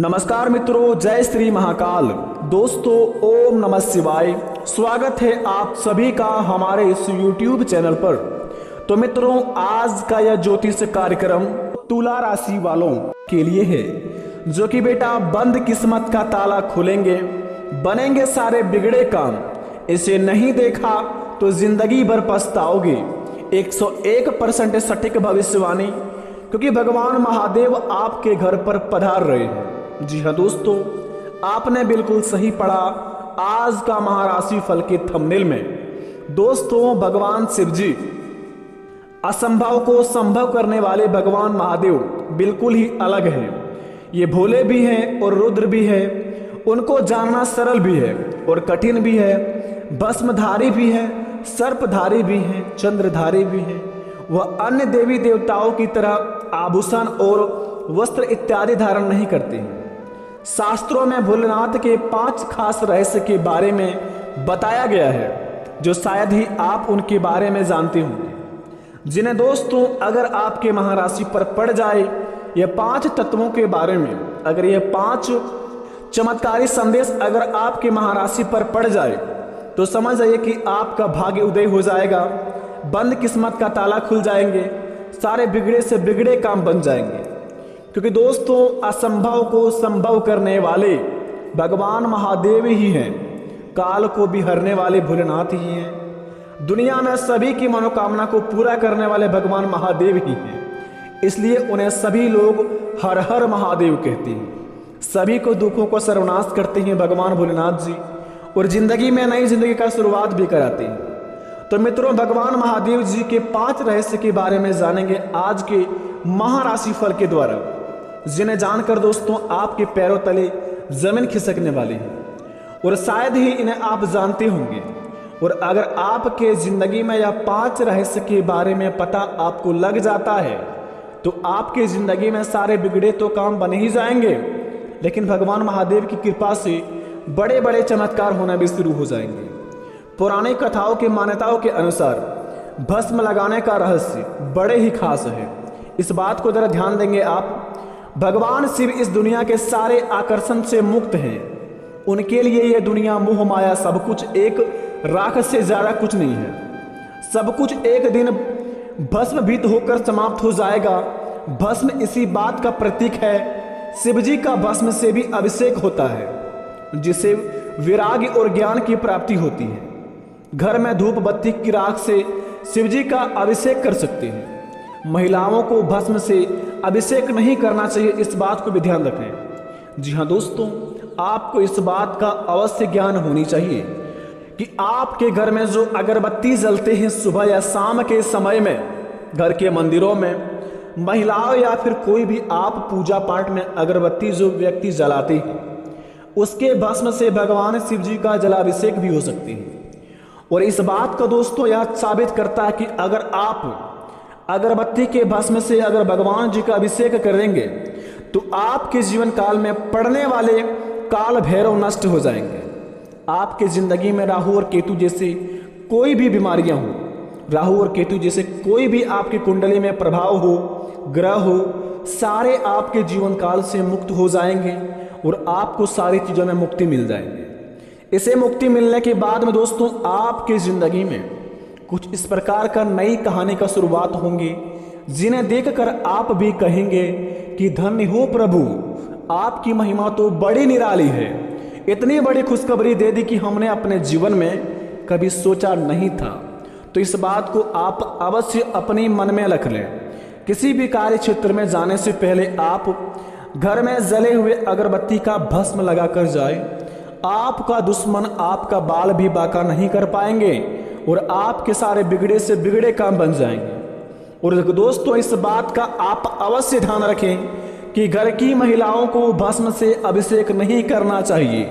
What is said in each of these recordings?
नमस्कार मित्रों, जय श्री महाकाल। दोस्तों, ओम नमः शिवाय। स्वागत है आप सभी का हमारे इस YouTube चैनल पर। तो मित्रों, आज का यह ज्योतिष कार्यक्रम तुला राशि वालों के लिए है, जो कि बेटा बंद किस्मत का ताला खोलेंगे, बनेंगे सारे बिगड़े काम। इसे नहीं देखा तो जिंदगी भर पछताओगे। 101% सटीक भविष्यवाणी, क्योंकि भगवान महादेव आपके घर पर पधार रहे हैं। जी हाँ दोस्तों, आपने बिल्कुल सही पढ़ा। आज का महाराशि फल के थंबनेल में दोस्तों, भगवान शिव जी, असंभव को संभव करने वाले भगवान महादेव बिल्कुल ही अलग हैं। ये भोले भी हैं और रुद्र भी है। उनको जानना सरल भी है और कठिन भी है। भस्मधारी भी है, सर्पधारी भी है, चंद्रधारी भी है। वह अन्य देवी देवताओं की तरह आभूषण और वस्त्र इत्यादि धारण नहीं करते हैं। शास्त्रों में भोलेनाथ के 5 खास रहस्य के बारे में बताया गया है, जो शायद ही आप उनके बारे में जानते होंगे। जिन्हें दोस्तों, अगर आपके महाराशि पर पड़ जाए ये 5 तत्वों के बारे में, अगर ये 5 चमत्कारी संदेश अगर आपके महाराशि पर पड़ जाए, तो समझ जाइए कि आपका भाग्य उदय हो जाएगा। बंद किस्मत का ताला खुल जाएंगे, सारे बिगड़े से बिगड़े काम बन जाएंगे। क्योंकि दोस्तों, असंभव को संभव करने वाले भगवान महादेव ही हैं। काल को भी हरने वाले भोलेनाथ ही हैं। दुनिया में सभी की मनोकामना को पूरा करने वाले भगवान महादेव ही हैं। इसलिए उन्हें सभी लोग हर हर महादेव कहते हैं। सभी को दुखों को सर्वनाश करते हैं भगवान भोलेनाथ जी, और जिंदगी में नई जिंदगी का शुरुआत भी कराते हैं। तो मित्रों, भगवान महादेव जी के 5 रहस्य के बारे में जानेंगे आज के महाराशि फल के द्वारा, जिन्हें जानकर दोस्तों आपके पैरों तले जमीन खिसकने वाली है, और शायद ही इन्हें आप जानते होंगे। और अगर आपके जिंदगी में यह 5 रहस्य के बारे में पता आपको लग जाता है, तो आपके जिंदगी में सारे बिगड़े तो काम बन ही जाएंगे, लेकिन भगवान महादेव की कृपा से बड़े बड़े चमत्कार होना भी शुरू हो जाएंगे। पुरानी कथाओं की मान्यताओं के अनुसार भस्म लगाने का रहस्य बड़े ही खास है। इस बात को जरा ध्यान देंगे आप। भगवान शिव इस दुनिया के सारे आकर्षण से मुक्त हैं। उनके लिए यह दुनिया, मोह माया, सब कुछ एक राख से ज्यादा कुछ नहीं है। सब कुछ एक दिन भस्मभूत होकर समाप्त हो जाएगा। भस्म इसी बात का प्रतीक है। शिव जी का भस्म से भी अभिषेक होता है, जिससे विराग और ज्ञान की प्राप्ति होती है। घर में धूप बत्ती की राख से शिव जी का अभिषेक कर सकते हैं। महिलाओं को भस्म से अभिषेक नहीं करना चाहिए, इस बात को भी ध्यान रखें। जी हाँ दोस्तों, आपको इस बात का अवश्य ज्ञान होनी चाहिए कि आपके घर में जो अगरबत्ती जलते हैं सुबह या शाम के समय में, घर के मंदिरों में महिलाओं या फिर कोई भी आप पूजा पाठ में अगरबत्ती जो व्यक्ति जलाते हैं, उसके भस्म से भगवान शिव जी का जलाभिषेक भी हो सकती है। और इस बात का दोस्तों यह साबित करता है कि अगर आप अगरबत्ती के भस्म से अगर भगवान जी का अभिषेक करेंगे, तो आपके जीवन काल में पड़ने वाले काल भैरव नष्ट हो जाएंगे। आपके जिंदगी में राहु और केतु जैसे कोई भी बीमारियां हो, राहु और केतु जैसे कोई भी आपकी कुंडली में प्रभाव हो, ग्रह हो, सारे आपके जीवन काल से मुक्त हो जाएंगे और आपको सारी चीजों में मुक्ति मिल जाएगी। इसे मुक्ति मिलने के बाद में दोस्तों, आपकी जिंदगी में कुछ इस प्रकार का नई कहानी का शुरुआत होंगी, जिन्हें देखकर आप भी कहेंगे कि धन्य हो प्रभु, आपकी महिमा तो बड़ी निराली है। इतनी बड़ी खुशखबरी दे दी कि हमने अपने जीवन में कभी सोचा नहीं था। तो इस बात को आप अवश्य अपने मन में रख लें। किसी भी कार्य क्षेत्र में जाने से पहले आप घर में जले हुए अगरबत्ती का भस्म लगाकर जाए। आपका दुश्मन आपका बाल भी बाका नहीं कर पाएंगे और आपके सारे बिगड़े से बिगड़े काम बन जाएंगे। और दोस्तों, इस बात का आप अवश्य ध्यान रखें कि घर की महिलाओं को भस्म से अभिषेक नहीं करना चाहिए।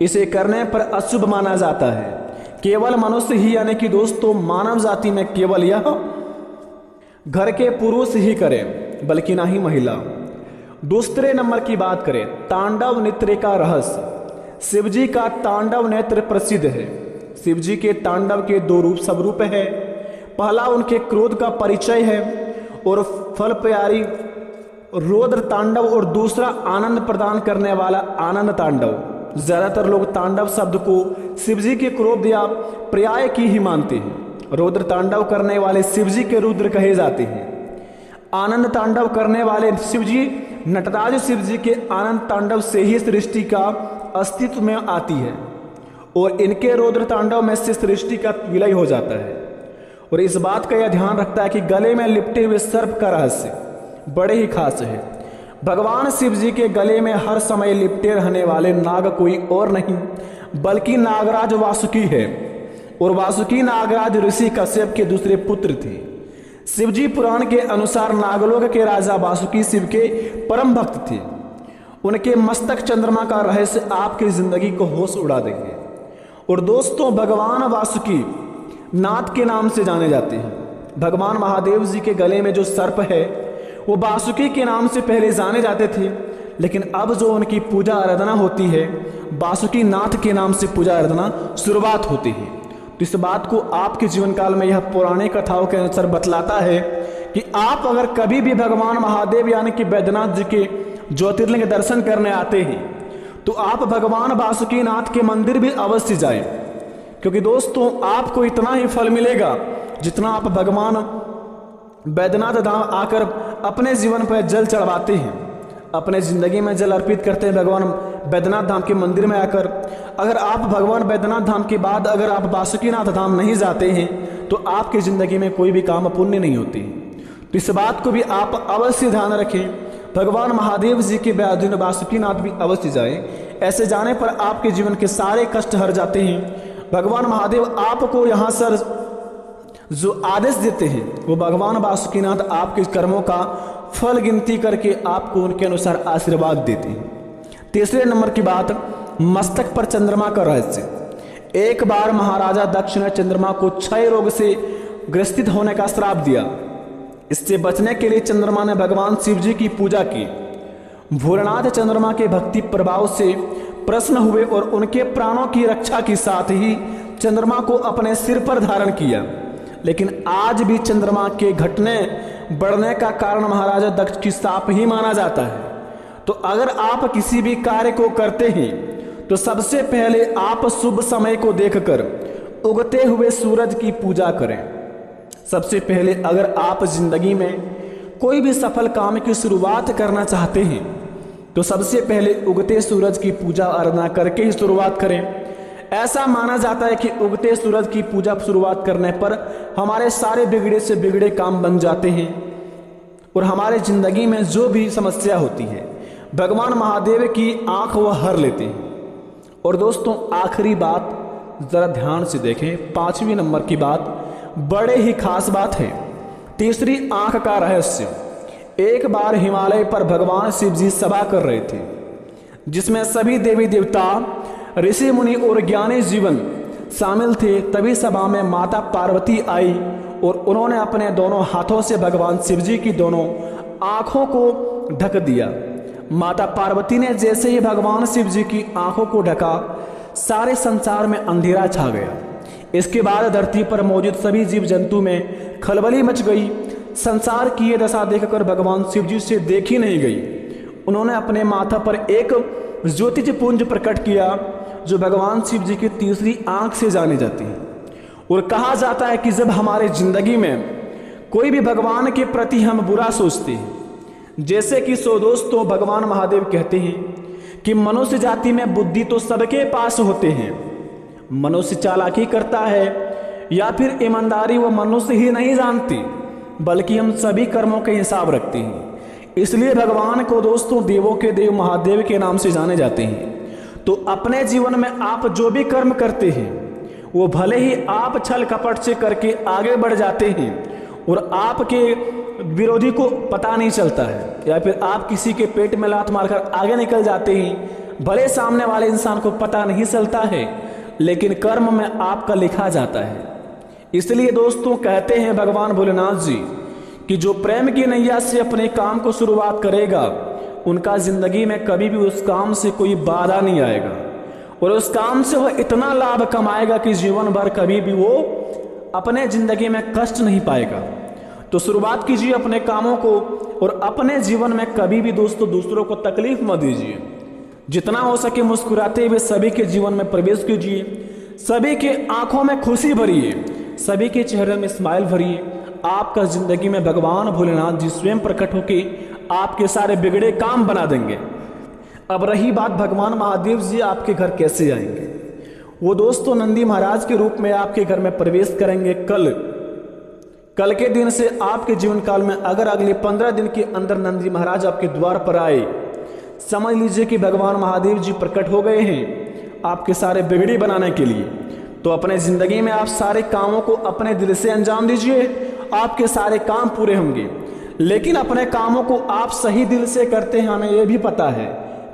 इसे करने पर अशुभ माना जाता है। केवल मनुष्य ही, यानी कि दोस्तों मानव जाति में केवल यह घर के पुरुष ही करें, बल्कि ना ही महिला। दूसरे नंबर की बात करें, तांडव नृत्य का रहस्य। शिव जी का तांडव नृत्य प्रसिद्ध है। शिव जी के तांडव के 2 रूप स्वरूप है। पहला उनके क्रोध का परिचय है और फल प्यारी रौद्र तांडव और दूसरा आनंद प्रदान करने वाला आनंद तांडव। ज्यादातर लोग तांडव शब्द को शिवजी के क्रोध या पर्याय की ही मानते हैं। रौद्र तांडव करने वाले शिवजी के रुद्र कहे जाते हैं। आनंद तांडव करने वाले शिवजी नटराज शिवजी के आनंद तांडव से ही सृष्टि का अस्तित्व में आती है और इनके रौद्र तांडव में से सृष्टि का विलय हो जाता है। और इस बात का यह ध्यान रखता है कि गले में लिपटे हुए सर्प का रहस्य बड़े ही खास है। भगवान शिव जी के गले में हर समय लिपटे रहने वाले नाग कोई और नहीं बल्कि नागराज वासुकी है और वासुकी नागराज ऋषि कश्यप के दूसरे पुत्र थे। शिवजी पुराण के अनुसार नागलोक के राजा वासुकी शिव के परम भक्त थे। उनके मस्तक चंद्रमा का रहस्य आपकी जिंदगी को होश उड़ा देंगे। और दोस्तों, भगवान वासुकी नाथ के नाम से जाने जाते हैं। भगवान महादेव जी के गले में जो सर्प है वो वासुकी के नाम से पहले जाने जाते थे, लेकिन अब जो उनकी पूजा आराधना होती है वासुकी नाथ के नाम से पूजा आराधना शुरुआत होती है। तो इस बात को आपके जीवन काल में यह पौराणिक कथाओं के अनुसार बतलाता है कि आप अगर कभी भी भगवान महादेव यानी कि बैद्यनाथ जी के ज्योतिर्लिंग दर्शन करने आते हैं तो आप भगवान वासुकी नाथ के मंदिर भी अवश्य जाएं, क्योंकि दोस्तों आपको इतना ही फल मिलेगा जितना आप भगवान बैद्यनाथ धाम आकर अपने जीवन पर जल चढ़वाते हैं, अपने जिंदगी में जल अर्पित करते हैं भगवान बैद्यनाथ धाम के मंदिर में आकर। अगर आप भगवान बैद्यनाथ धाम के बाद अगर आप वासुकीनाथ धाम नहीं जाते हैं तो आपकी जिंदगी में कोई भी काम पुण्य नहीं होती। तो इस बात को भी आप अवश्य ध्यान रखें। भगवान महादेव जी के बैद्यनाथ वासुकीनाथ भी अवश्य जाएं। ऐसे जाने पर आपके जीवन के सारे कष्ट हर जाते हैं। भगवान महादेव आपको यहाँ सर जो आदेश देते हैं वो भगवान वासुकीनाथ आपके कर्मों का फल गिनती करके आपको उनके अनुसार आशीर्वाद देते हैं। तीसरे नंबर की बात, मस्तक पर चंद्रमा का रहस्य। एक बार महाराजा दक्ष ने चंद्रमा को क्षय रोग से ग्रसित होने का श्राप दिया। इससे बचने के लिए चंद्रमा ने भगवान शिव जी की पूजा की। भोलेनाथ चंद्रमा के भक्ति प्रभाव से प्रसन्न हुए और उनके प्राणों की रक्षा के साथ ही चंद्रमा को अपने सिर पर धारण किया। लेकिन आज भी चंद्रमा के घटने बढ़ने का कारण महाराजा दक्ष की शाप ही माना जाता है। तो अगर आप किसी भी कार्य को करते हैं तो सबसे पहले आप शुभ समय को देखकर उगते हुए सूरज की पूजा करें। सबसे पहले अगर आप जिंदगी में कोई भी सफल काम की शुरुआत करना चाहते हैं तो सबसे पहले उगते सूरज की पूजा आराधना करके ही शुरुआत करें। ऐसा माना जाता है कि उगते सूरज की पूजा शुरुआत करने पर हमारे सारे बिगड़े से बिगड़े काम बन जाते हैं और हमारे जिंदगी में जो भी समस्या होती है भगवान महादेव की आंख वह हर लेते हैं। और दोस्तों, आखिरी बात जरा ध्यान से देखें, 5वें नंबर की बात बड़े ही खास बात है। तीसरी आंख का रहस्य। एक बार हिमालय पर भगवान शिव जी सभा कर रहे थे जिसमें सभी देवी देवता, ऋषि मुनि और ज्ञानी जीवन शामिल थे। तभी सभा में माता पार्वती आई और उन्होंने अपने दोनों हाथों से भगवान शिव जी की दोनों आंखों को ढक दिया। माता पार्वती ने जैसे ही भगवान शिव जी की आंखों को ढका सारे संसार में अंधेरा छा गया। इसके बाद धरती पर मौजूद सभी जीव जंतु में खलबली मच गई। संसार की ये दशा देखकर भगवान शिव जी से देखी नहीं गई। उन्होंने अपने माथा पर एक ज्योतिज पुंज प्रकट किया जो भगवान शिव जी की तीसरी आंख से जानी जाती है। और कहा जाता है कि जब हमारे जिंदगी में कोई भी भगवान के प्रति हम बुरा सोचते हैं, जैसे कि सो दोस्तों भगवान महादेव कहते हैं कि मनुष्य जाति में बुद्धि तो सबके पास होते हैं, मनुष्य चालाकी करता है या फिर ईमानदारी वो मनुष्य ही नहीं जानती, बल्कि हम सभी कर्मों के हिसाब रखते हैं। इसलिए भगवान को दोस्तों देवों के देव महादेव के नाम से जाने जाते हैं। तो अपने जीवन में आप जो भी कर्म करते हैं वो भले ही आप छल कपट से करके आगे बढ़ जाते हैं और आपके विरोधी को पता नहीं चलता है, या फिर आप किसी के पेट में लात मारकर आगे निकल जाते हैं, भले सामने वाले इंसान को पता नहीं चलता है, लेकिन कर्म में आपका लिखा जाता है। इसलिए दोस्तों कहते हैं भगवान भोलेनाथ जी कि जो प्रेम की नैया से अपने काम को शुरुआत करेगा उनका जिंदगी में कभी भी उस काम से कोई बाधा नहीं आएगा और उस काम से वह इतना लाभ कमाएगा कि जीवन भर कभी भी वो अपने जिंदगी में कष्ट नहीं पाएगा। तो शुरुआत कीजिए अपने कामों को और अपने जीवन में कभी भी दोस्तों दूसरों को तकलीफ मत दीजिए। जितना हो सके मुस्कुराते हुए सभी के जीवन में प्रवेश कीजिए, सभी के आंखों में खुशी भरिए, सभी के चेहरे में स्माइल भरिए। आपका जिंदगी में भगवान भोलेनाथ जी स्वयं प्रकट होके आपके सारे बिगड़े काम बना देंगे। अब रही बात भगवान महादेव जी आपके घर कैसे आएंगे, वो दोस्तों नंदी महाराज के रूप में आपके घर में प्रवेश करेंगे कल के दिन से आपके जीवन काल में। अगर अगले 15 दिन के अंदर नंदी महाराज आपके द्वार पर आए, समझ लीजिए कि भगवान महादेव जी प्रकट हो गए हैं आपके सारे बिगड़ी बनाने के लिए। तो अपने जिंदगी में आप सारे कामों को अपने दिल से अंजाम दीजिए, आपके सारे काम पूरे होंगे। लेकिन अपने कामों को आप सही दिल से करते हैं, हमें यह भी पता है,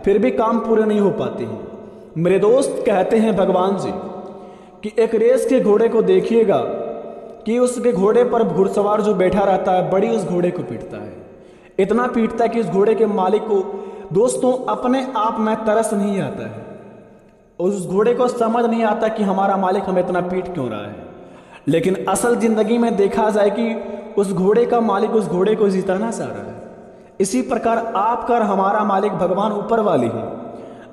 फिर भी काम पूरे नहीं हो पाते हैं। मेरे दोस्त कहते हैं भगवान जी कि एक रेस के घोड़े को देखिएगा कि उसके घोड़े पर घुड़सवार जो बैठा रहता है बड़ी उस घोड़े को पीटता है, इतना पीटता है कि उस घोड़े के मालिक को दोस्तों अपने आप में तरस नहीं आता है। उस घोड़े को समझ नहीं आता कि हमारा मालिक हमें इतना पीट क्यों रहा है। लेकिन असल जिंदगी में देखा जाए कि उस घोड़े का मालिक उस घोड़े को जिताना चाह रहा है। इसी प्रकार आपका और हमारा मालिक भगवान ऊपर वाली है।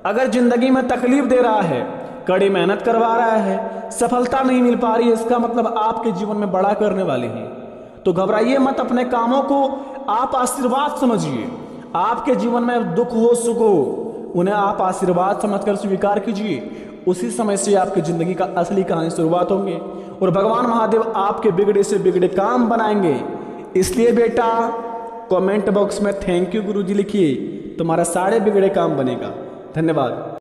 अगर जिंदगी में तकलीफ दे रहा है, कड़ी मेहनत करवा रहा है, सफलता नहीं मिल पा रही है, इसका मतलब आपके जीवन में बड़ा करने वाले हैं। तो घबराइए मत, अपने कामों को आप आशीर्वाद समझिए। आपके जीवन में दुख हो सुख हो, उन्हें आप आशीर्वाद समझकर स्वीकार कीजिए। उसी समय से आपकी जिंदगी का असली कहानी शुरुआत होंगे और भगवान महादेव आपके बिगड़े से बिगड़े काम बनाएंगे। इसलिए बेटा कमेंट बॉक्स में थैंक यू गुरुजी लिखिए, तुम्हारा सारे बिगड़े काम बनेगा। धन्यवाद।